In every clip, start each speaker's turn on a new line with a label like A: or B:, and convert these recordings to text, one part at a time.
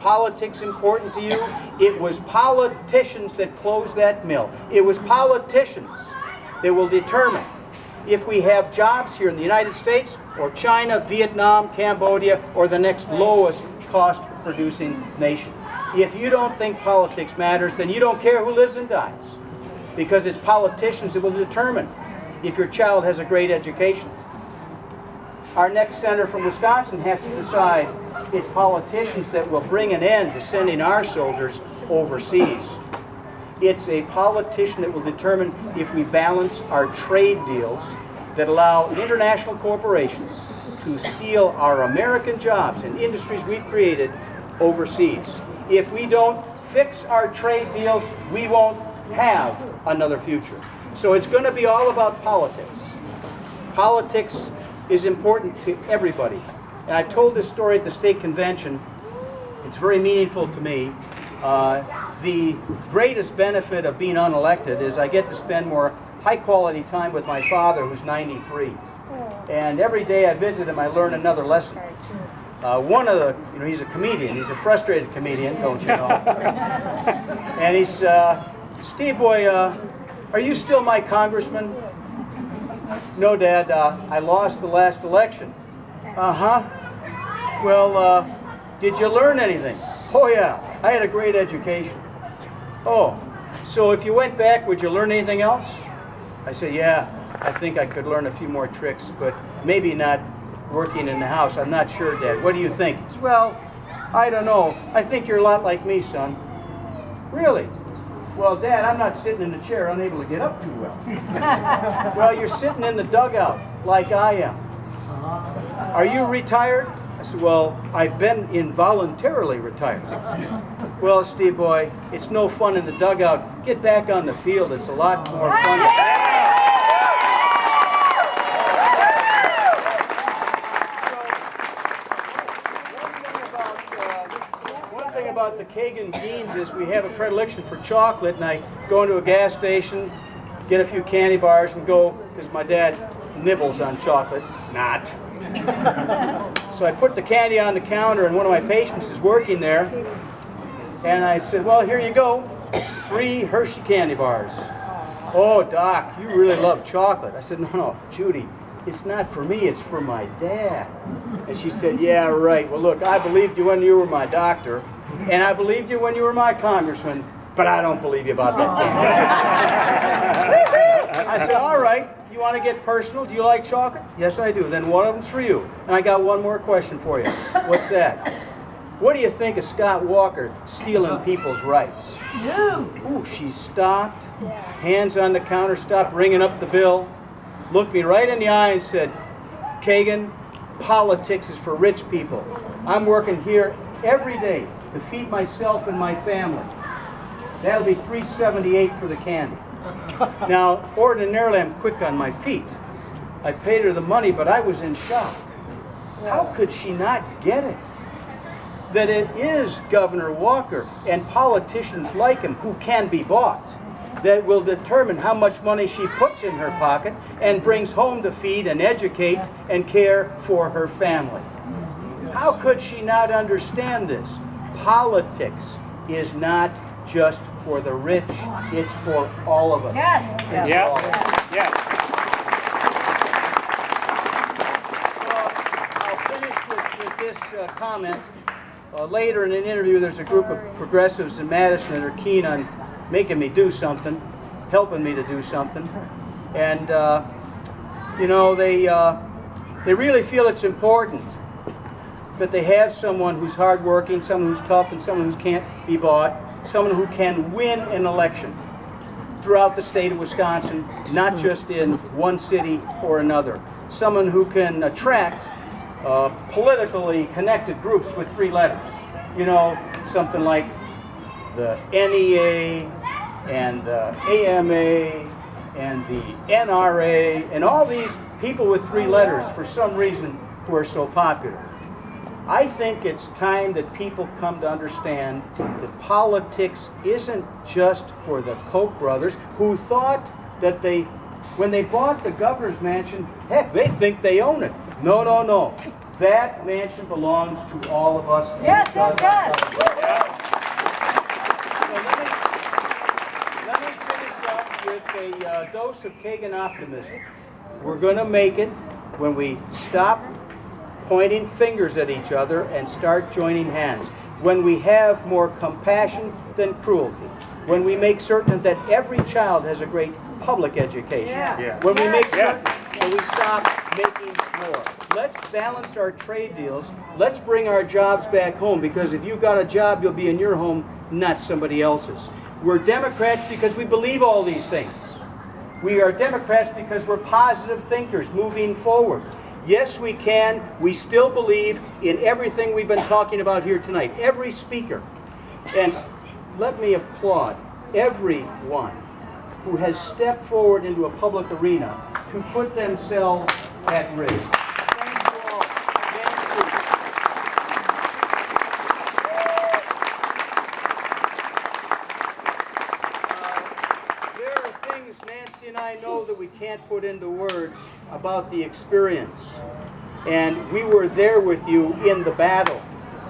A: politics important to you? It was politicians that closed that mill. It was politicians that will determine if we have jobs here in the United States or China, Vietnam, Cambodia, or the next lowest cost producing nation. If you don't think politics matters, then you don't care who lives and dies, because it's politicians that will determine if your child has a great education. Our next senator from Wisconsin has to decide it's politicians that will bring an end to sending our soldiers overseas. It's a politician that will determine if we balance our trade deals that allow international corporations to steal our American jobs and industries we've created overseas. If we don't fix our trade deals, we won't have another future. So it's going to be all about politics. Politics is important to everybody. And I told this story at the state convention. It's very meaningful to me. The greatest benefit of being unelected is I get to spend more high-quality time with my father, who's 93. And every day I visit him, I learn another lesson. One of the, he's a comedian. He's a frustrated comedian, don't you know? And he's, Steve boy, are you still my congressman? No, Dad, I lost the last election. Uh-huh. Well, did you learn anything? Oh, yeah, I had a great education. Oh, so if you went back, would you learn anything else? I said, yeah, I think I could learn a few more tricks, but maybe not working in the house. I'm not sure, Dad. What do you think? He said, well, I don't know. I think you're a lot like me, son. Really? Well, Dad, I'm not sitting in the chair unable to get up too well. Well, you're sitting in the dugout like I am. Are you retired? I said, well, I've been involuntarily retired. Well, Steve boy, it's no fun in the dugout. Get back on the field. It's a lot more fun. One thing about the Kagen genes is we have a predilection for chocolate, and I go into a gas station, get a few candy bars, and go, because my dad nibbles on chocolate. Not. So I put the candy on the counter, and one of my patients is working there, and I said, well, here you go, 3 Hershey candy bars. Oh, Doc, you really love chocolate. I said, no, Judy, it's not for me, it's for my dad. And she said, yeah, right. Well, look, I believed you when you were my doctor, and I believed you when you were my congressman, but I don't believe you about that candy. I said, all right. You want to get personal? Do you like chocolate? Yes, I do. Then one of them's for you. And I got one more question for you. What's that? What do you think of Scott Walker stealing people's rights? Ooh, she stopped, hands on the counter, stopped ringing up the bill, looked me right in the eye and said, Kagen, politics is for rich people. I'm working here every day to feed myself and my family. That'll be $3.78 for the candy. Now, ordinarily I'm quick on my feet. I paid her the money, but I was in shock. How could she not get it? That it is Governor Walker and politicians like him who can be bought that will determine how much money she puts in her pocket and brings home to feed and educate and care for her family. How could she not understand this? Politics is not just for the rich, it's for all of us.
B: Yes.
A: It's
B: Yeah.
A: all of us.
B: Yeah.
A: So I'll finish with this comment. Later in an interview, there's a group of progressives in Madison that are keen on making me do something, helping me to do something. And, they really feel it's important that they have someone who's hardworking, someone who's tough, and someone who can't be bought, someone who can win an election throughout the state of Wisconsin, not just in one city or another. Someone who can attract politically connected groups with 3 letters. You know, something like the NEA and the AMA and the NRA and all these people with 3 letters for some reason who are so popular. I think it's time that people come to understand that politics isn't just for the Koch brothers who thought that when they bought the governor's mansion, heck, they think they own it. No, no, no. That mansion belongs to all of us.
B: Yes, it does.
A: a dose of Kagan optimism. We're going to make it when we stop pointing fingers at each other and start joining hands. When we have more compassion than cruelty. When we make certain that every child has a great public education.
B: Yeah.
A: When we make certain that we stop making more. Let's balance our trade deals. Let's bring our jobs back home, because if you've got a job, you'll be in your home, not somebody else's. We're Democrats because we believe all these things. We are Democrats because we're positive thinkers moving forward. Yes, we can. We still believe in everything we've been talking about here tonight. Every speaker. And let me applaud everyone who has stepped forward into a public arena to put themselves at risk. Thank you all. There are things Nancy and I know that we can't put into words about the experience. And we were there with you in the battle.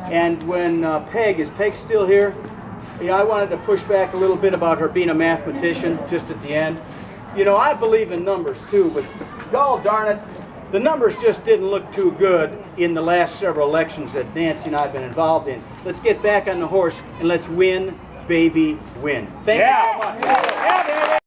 A: And when is Peg still here? You know, I wanted to push back a little bit about her being a mathematician just at the end. You know, I believe in numbers too, but gall darn it, the numbers just didn't look too good in the last several elections that Nancy and I have been involved in. Let's get back on the horse and let's win, baby, win. Thank you so much.